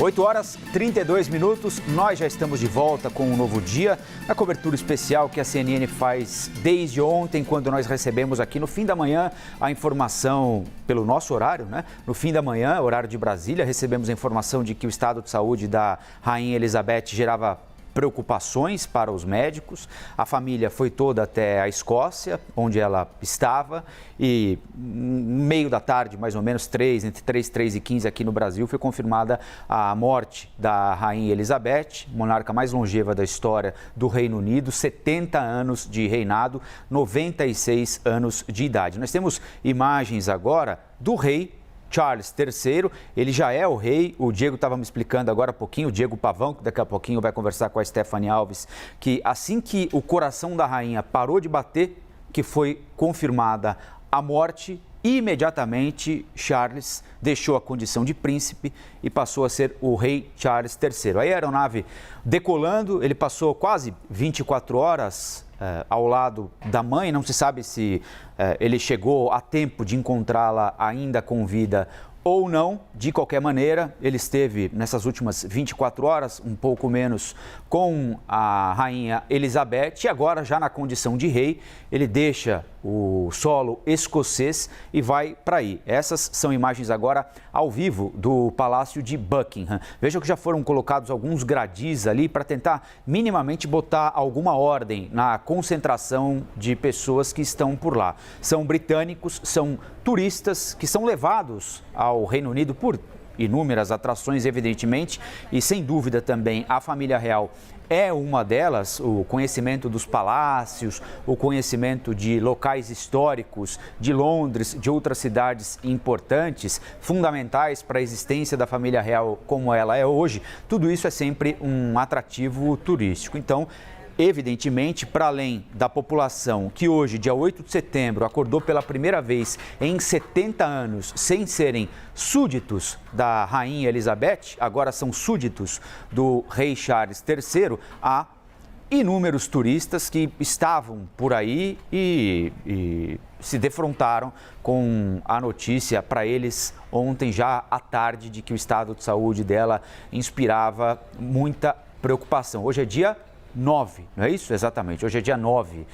8 horas 32 minutos, nós já estamos de volta com um novo dia, na cobertura especial que a CNN faz desde ontem, quando nós recebemos aqui no fim da manhã a informação, pelo nosso horário, né? No fim da manhã, horário de Brasília, recebemos a informação de que o estado de saúde da Rainha Elizabeth gerava preocupações para os médicos. A família foi toda até a Escócia, onde ela estava, e no meio da tarde, mais ou menos entre 3 e 15 aqui no Brasil, foi confirmada a morte da Rainha Elizabeth, monarca mais longeva da história do Reino Unido, 70 anos de reinado, 96 anos de idade. Nós temos imagens agora do rei Charles III, ele já é o rei. O Diego estava me explicando agora há pouquinho, o Diego Pavão, que daqui a pouquinho vai conversar com a Stephanie Alves, que assim que o coração da rainha parou de bater, que foi confirmada a morte, imediatamente Charles deixou a condição de príncipe e passou a ser o rei Charles III. Aí a aeronave decolando, ele passou quase 24 horas ao lado da mãe, não se sabe se ele chegou a tempo de encontrá-la ainda com vida ou não. De qualquer maneira, ele esteve nessas últimas 24 horas, um pouco menos, com a Rainha Elizabeth, e agora, já na condição de rei, ele deixa o solo escocês e vai para aí. Essas são imagens agora ao vivo do Palácio de Buckingham. Vejam que já foram colocados alguns gradis ali para tentar minimamente botar alguma ordem na concentração de pessoas que estão por lá. São britânicos, são turistas que são levados ao Reino Unido por inúmeras atrações, evidentemente, e sem dúvida também a família real é uma delas. O conhecimento dos palácios, o conhecimento de locais históricos de Londres, de outras cidades importantes, fundamentais para a existência da família real como ela é hoje, tudo isso é sempre um atrativo turístico. Então, evidentemente, para além da população que hoje, dia 8 de setembro, acordou pela primeira vez em 70 anos sem serem súditos da Rainha Elizabeth, agora são súditos do rei Charles III, há inúmeros turistas que estavam por aí e se defrontaram com a notícia para eles ontem, já à tarde, de que o estado de saúde dela inspirava muita preocupação. Hoje é dia 9, não é isso? Exatamente, hoje é dia 9.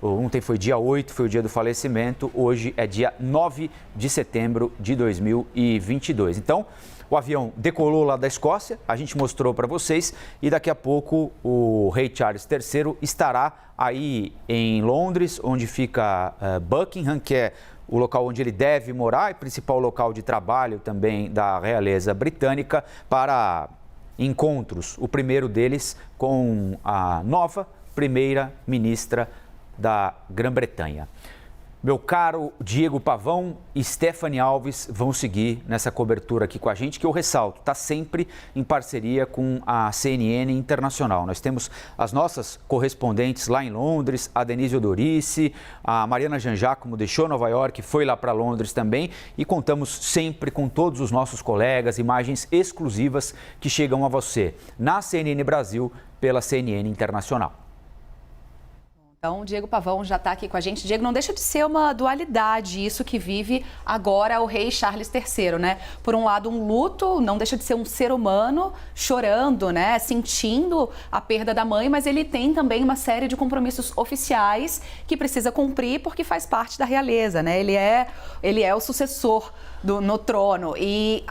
Ontem foi dia 8, foi o dia do falecimento, hoje é dia 9 de setembro de 2022. Então, o avião decolou lá da Escócia, a gente mostrou para vocês, e daqui a pouco o rei Charles III estará aí em Londres, onde fica Buckingham, que é o local onde ele deve morar e principal local de trabalho também da realeza britânica, para encontros, o primeiro deles com a nova primeira-ministra da Grã-Bretanha. Meu caro Diego Pavão e Stephanie Alves vão seguir nessa cobertura aqui com a gente, que eu ressalto, está sempre em parceria com a CNN Internacional. Nós temos as nossas correspondentes lá em Londres, a Denise Odorice, a Mariana Janjacomo deixou Nova York, foi lá para Londres também, e contamos sempre com todos os nossos colegas, imagens exclusivas que chegam a você na CNN Brasil pela CNN Internacional. Então, o Diego Pavão já está aqui com a gente. Diego, não deixa de ser uma dualidade isso que vive agora o rei Charles III, né? Por um lado, um luto, não deixa de ser um ser humano chorando, né? Sentindo a perda da mãe, mas ele tem também uma série de compromissos oficiais que precisa cumprir porque faz parte da realeza, né? Ele é o sucessor no trono, e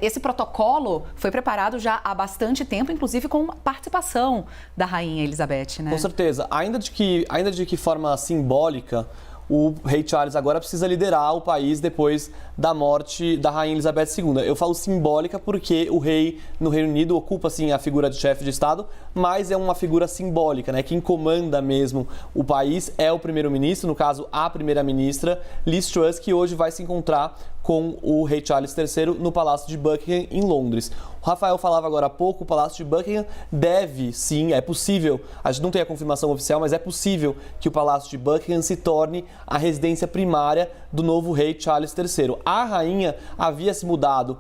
esse protocolo foi preparado já há bastante tempo, inclusive com participação da Rainha Elizabeth, né? Com certeza. Ainda de que forma simbólica, o rei Charles agora precisa liderar o país depois da morte da Rainha Elizabeth II. Eu falo simbólica porque o rei no Reino Unido ocupa, sim, a figura de chefe de Estado, mas é uma figura simbólica, né? Quem comanda mesmo o país é o primeiro-ministro, no caso, a primeira-ministra Liz Truss, que hoje vai se encontrar com o rei Charles III no Palácio de Buckingham, em Londres. O Rafael falava agora há pouco, o Palácio de Buckingham deve, sim, é possível, a gente não tem a confirmação oficial, mas é possível que o Palácio de Buckingham se torne a residência primária do novo rei Charles III. A rainha havia se mudado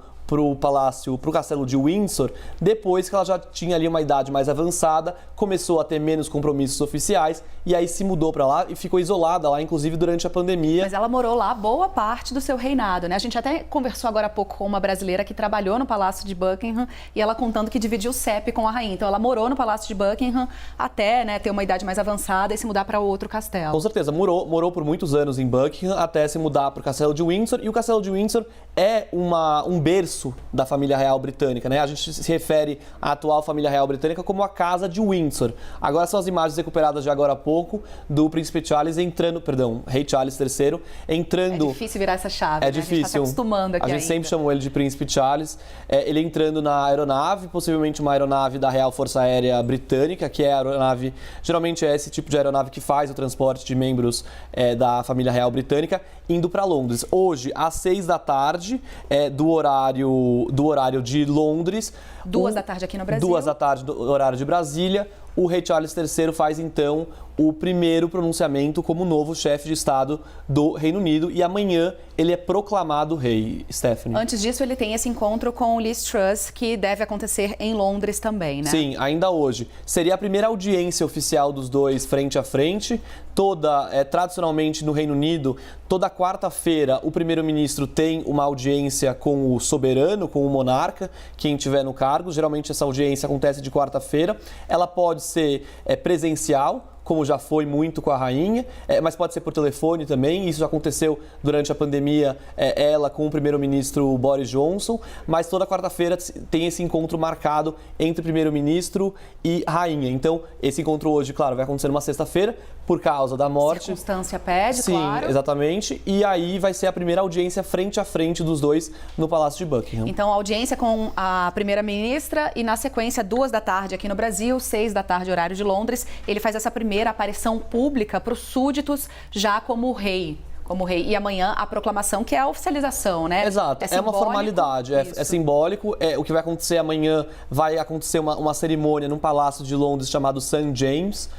pro Castelo de Windsor, depois que ela já tinha ali uma idade mais avançada, começou a ter menos compromissos oficiais e aí se mudou para lá e ficou isolada lá, inclusive durante a pandemia. Mas ela morou lá boa parte do seu reinado, né? A gente até conversou agora há pouco com uma brasileira que trabalhou no Palácio de Buckingham e ela contando que dividiu o CEP com a rainha. Então ela morou no Palácio de Buckingham até, né, ter uma idade mais avançada e se mudar para outro castelo. Com certeza, morou por muitos anos em Buckingham até se mudar para o Castelo de Windsor. E o Castelo de Windsor é um berço da família real britânica, né? A gente se refere à atual família real britânica como a Casa de Windsor. Agora são as imagens recuperadas de agora há pouco do Príncipe Charles Rei Charles III entrando... É difícil virar essa chave, É né? difícil. A gente está se acostumando aqui A gente ainda. sempre chamou ele de Príncipe Charles. Ele entrando na aeronave, possivelmente uma aeronave da Real Força Aérea Britânica, que é a aeronave... Geralmente é esse tipo de aeronave que faz o transporte de membros da família real britânica, indo para Londres. Hoje, às 6 da tarde, do horário de Londres. 2 da tarde aqui no Brasil. 2 da tarde do horário de Brasília. O rei Charles III faz, então, o primeiro pronunciamento como novo chefe de Estado do Reino Unido. E amanhã ele é proclamado rei, Stephanie. Antes disso, ele tem esse encontro com Liz Truss, que deve acontecer em Londres também, né? Sim, ainda hoje. Seria a primeira audiência oficial dos dois frente a frente. Tradicionalmente no Reino Unido, toda quarta-feira o primeiro-ministro tem uma audiência com o soberano, com o monarca, quem estiver no cargo. Geralmente essa audiência acontece de quarta-feira. Ela pode ser presencial, como já foi muito com a rainha, mas pode ser por telefone também. Isso já aconteceu durante a pandemia, ela com o primeiro-ministro Boris Johnson, mas toda quarta-feira tem esse encontro marcado entre primeiro-ministro e rainha. Então, esse encontro hoje, claro, vai acontecer numa sexta-feira, por causa da morte. Circunstância pede, sim, claro. Sim, exatamente. E aí vai ser a primeira audiência frente a frente dos dois no Palácio de Buckingham. Então, audiência com a primeira-ministra e, na sequência, 2 da tarde aqui no Brasil, 6 da tarde, horário de Londres. Ele faz essa primeira aparição pública para os súditos já como rei. E amanhã a proclamação, que é a oficialização, né? Exato, é uma formalidade, é simbólico. O que vai acontecer amanhã, vai acontecer uma cerimônia num palácio de Londres chamado St. James.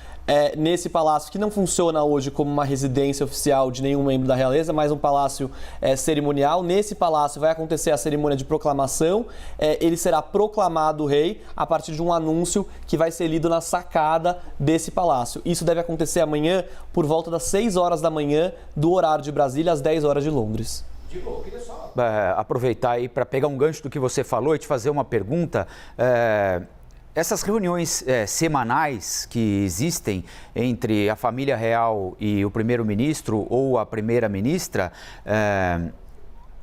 Nesse palácio, que não funciona hoje como uma residência oficial de nenhum membro da realeza, mas um palácio cerimonial. Nesse palácio vai acontecer a cerimônia de proclamação. Ele será proclamado rei a partir de um anúncio que vai ser lido na sacada desse palácio. Isso deve acontecer amanhã por volta das 6 horas da manhã do horário de Brasília, às 10 horas de Londres. Diego, eu queria só aproveitar aí para pegar um gancho do que você falou e te fazer uma pergunta. Essas reuniões semanais que existem entre a família real e o primeiro-ministro ou a primeira-ministra,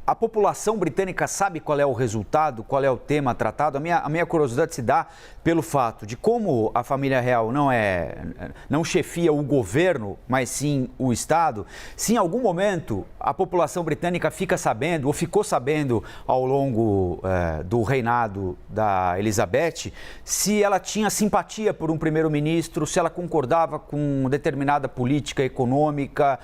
a população britânica sabe qual é o resultado, qual é o tema tratado? A minha curiosidade se dá pelo fato de como a família real não chefia o governo, mas sim o Estado. Se em algum momento a população britânica fica sabendo, ou ficou sabendo ao longo do reinado da Elizabeth, se ela tinha simpatia por um primeiro-ministro, se ela concordava com determinada política econômica,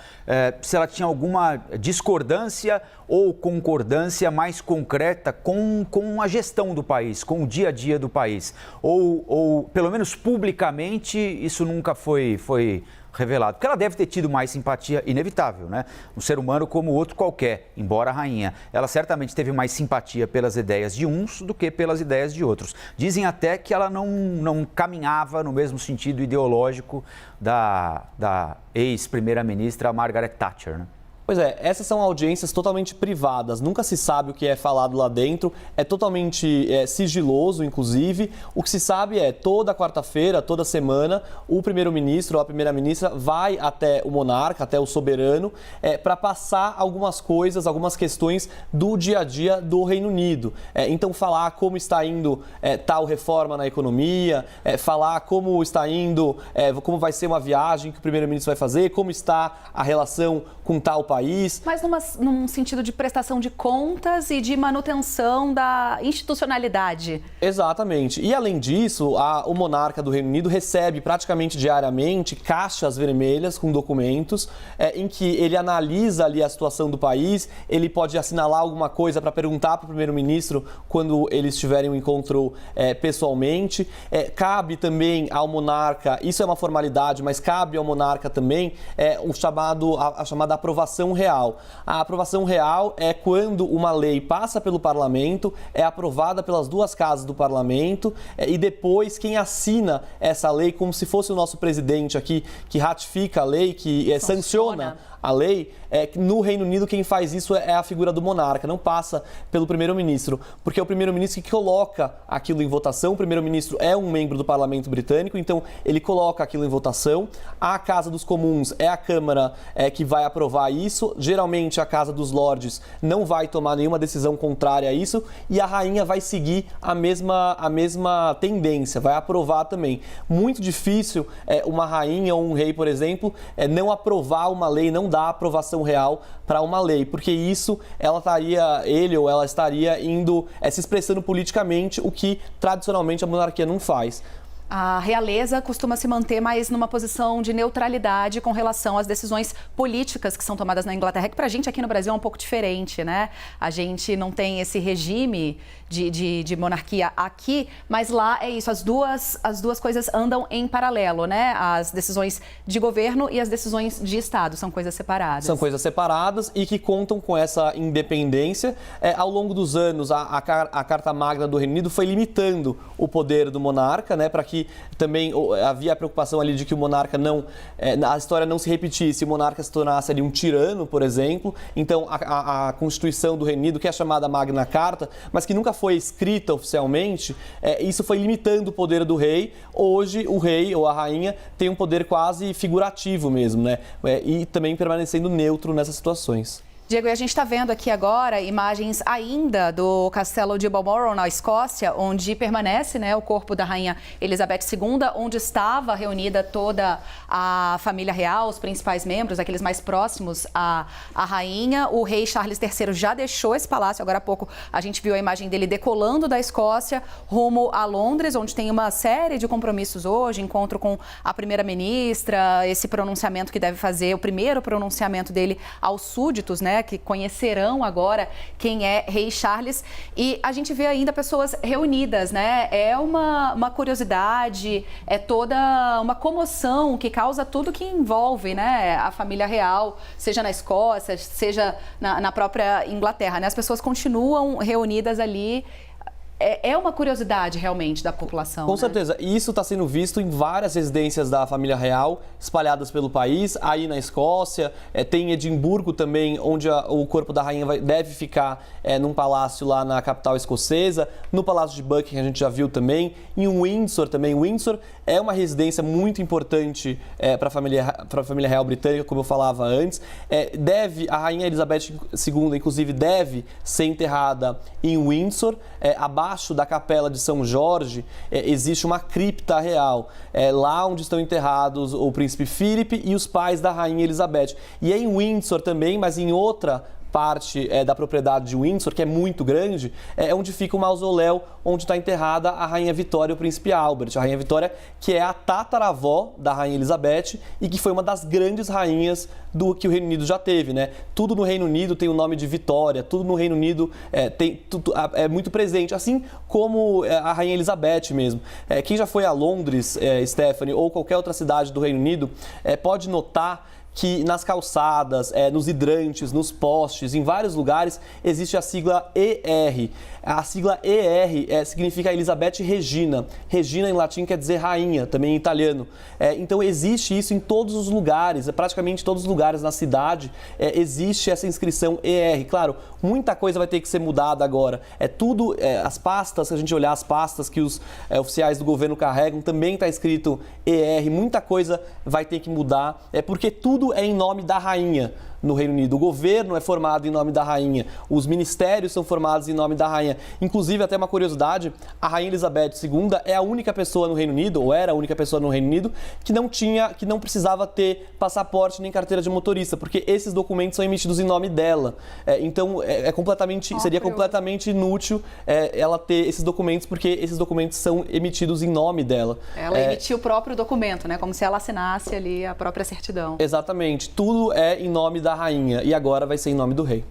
se ela tinha alguma discordância ou concordância mais concreta com a gestão do país, com o dia a dia do país. Ou pelo menos publicamente, isso nunca foi revelado. Porque ela deve ter tido mais simpatia, inevitável, né? Um ser humano como outro qualquer, embora a rainha. Ela certamente teve mais simpatia pelas ideias de uns do que pelas ideias de outros. Dizem até que ela não caminhava no mesmo sentido ideológico da ex-primeira-ministra Margaret Thatcher, né? Pois é, essas são audiências totalmente privadas, nunca se sabe o que é falado lá dentro, é totalmente sigiloso, inclusive. O que se sabe é, toda quarta-feira, toda semana, o primeiro-ministro ou a primeira-ministra vai até o monarca, até o soberano, para passar algumas coisas, algumas questões do dia a dia do Reino Unido. Então, falar como está indo tal reforma na economia, falar como está indo, como vai ser uma viagem que o primeiro-ministro vai fazer, como está a relação com tal país. Mas num sentido de prestação de contas e de manutenção da institucionalidade. Exatamente. E além disso, o monarca do Reino Unido recebe praticamente diariamente caixas vermelhas com documentos em que ele analisa ali a situação do país, ele pode assinalar alguma coisa para perguntar para o primeiro-ministro quando eles tiverem um encontro pessoalmente. Cabe também ao monarca, isso é uma formalidade, mas cabe ao monarca também a chamada aprovação aprovação real. A aprovação real é quando uma lei passa pelo parlamento, é aprovada pelas duas casas do parlamento e depois quem assina essa lei, como se fosse o nosso presidente aqui, que ratifica a lei, que sanciona a lei, no Reino Unido quem faz isso é a figura do monarca, não passa pelo primeiro-ministro, porque é o primeiro-ministro que coloca aquilo em votação. O primeiro-ministro é um membro do parlamento britânico, então ele coloca aquilo em votação. A Casa dos Comuns é a Câmara que vai aprovar isso. Geralmente a Casa dos Lordes não vai tomar nenhuma decisão contrária a isso e a rainha vai seguir a mesma tendência, vai aprovar também. Muito difícil uma rainha ou um rei, por exemplo, não aprovar uma lei, não dar aprovação real para uma lei, porque isso ele ou ela estaria indo se expressando politicamente, o que tradicionalmente a monarquia não faz. A realeza costuma se manter mais numa posição de neutralidade com relação às decisões políticas que são tomadas na Inglaterra, que pra gente aqui no Brasil é um pouco diferente, né? A gente não tem esse regime de monarquia aqui, mas lá é isso, as duas coisas andam em paralelo, né? As decisões de governo e as decisões de Estado são coisas separadas. São coisas separadas e que contam com essa independência. Ao longo dos anos, a Carta Magna do Reino Unido foi limitando o poder do monarca, né? Para que também havia a preocupação ali de que o monarca a história não se repetisse, o monarca se tornasse ali um tirano, por exemplo. Então, a Constituição do Reino Unido, que é chamada Magna Carta, mas que nunca foi escrita oficialmente, isso foi limitando o poder do rei. Hoje, o rei ou a rainha tem um poder quase figurativo mesmo, né? E também permanecendo neutro nessas situações. Diego, e a gente está vendo aqui agora imagens ainda do castelo de Balmoral, na Escócia, onde permanece, né, o corpo da rainha Elizabeth II, onde estava reunida toda a família real, os principais membros, aqueles mais próximos à rainha. O rei Charles III já deixou esse palácio. Agora há pouco a gente viu a imagem dele decolando da Escócia rumo a Londres, onde tem uma série de compromissos hoje, encontro com a primeira-ministra, esse pronunciamento que deve fazer, o primeiro pronunciamento dele aos súditos, né, que conhecerão agora quem é Rei Charles. E a gente vê ainda pessoas reunidas, né? É uma curiosidade, é toda uma comoção que causa tudo que envolve, né, a família real, seja na Escócia, seja na própria Inglaterra, né? As pessoas continuam reunidas ali. É uma curiosidade realmente da população. Com certeza. E isso está sendo visto em várias residências da família real espalhadas pelo país. Aí na Escócia, tem Edimburgo também, onde o corpo da rainha deve ficar num palácio lá na capital escocesa. No Palácio de Buckingham a gente já viu também. Em Windsor também. Windsor é uma residência muito importante para a família real britânica, como eu falava antes. A rainha Elizabeth II, inclusive, deve ser enterrada em Windsor, abaixo da Capela de São Jorge, existe uma cripta real, lá onde estão enterrados o príncipe Philip e os pais da rainha Elizabeth. E é em Windsor também, mas em outra parte da propriedade de Windsor, que é muito grande, é onde fica o mausoléu onde está enterrada a rainha Vitória e o príncipe Albert. A rainha Vitória, que é a tataravó da rainha Elizabeth e que foi uma das grandes rainhas que o Reino Unido já teve, né? Tudo no Reino Unido tem o nome de Vitória, tudo no Reino Unido é muito presente, assim como a rainha Elizabeth mesmo. Quem já foi a Londres, Stephanie, ou qualquer outra cidade do Reino Unido, pode notar que nas calçadas, nos hidrantes, nos postes, em vários lugares, existe a sigla ER. A sigla ER significa Elizabeth Regina. Regina em latim quer dizer rainha, também em italiano. Então existe isso em todos os lugares, praticamente todos os lugares na cidade, existe essa inscrição ER. Claro, muita coisa vai ter que ser mudada agora. As pastas, se a gente olhar as pastas que os oficiais do governo carregam, também está escrito ER. Muita coisa vai ter que mudar, porque tudo é em nome da rainha no Reino Unido. O governo é formado em nome da rainha, os ministérios são formados em nome da rainha. Inclusive, até uma curiosidade, a rainha Elizabeth II é a única pessoa no Reino Unido, ou era a única pessoa no Reino Unido, que não precisava ter passaporte nem carteira de motorista, porque esses documentos são emitidos em nome dela. Então, seria completamente inútil ela ter esses documentos, porque esses documentos são emitidos em nome dela. Ela emitiu o próprio documento, né? Como se ela assinasse ali a própria certidão. Exatamente. Tudo é em nome da rainha e agora vai ser em nome do rei.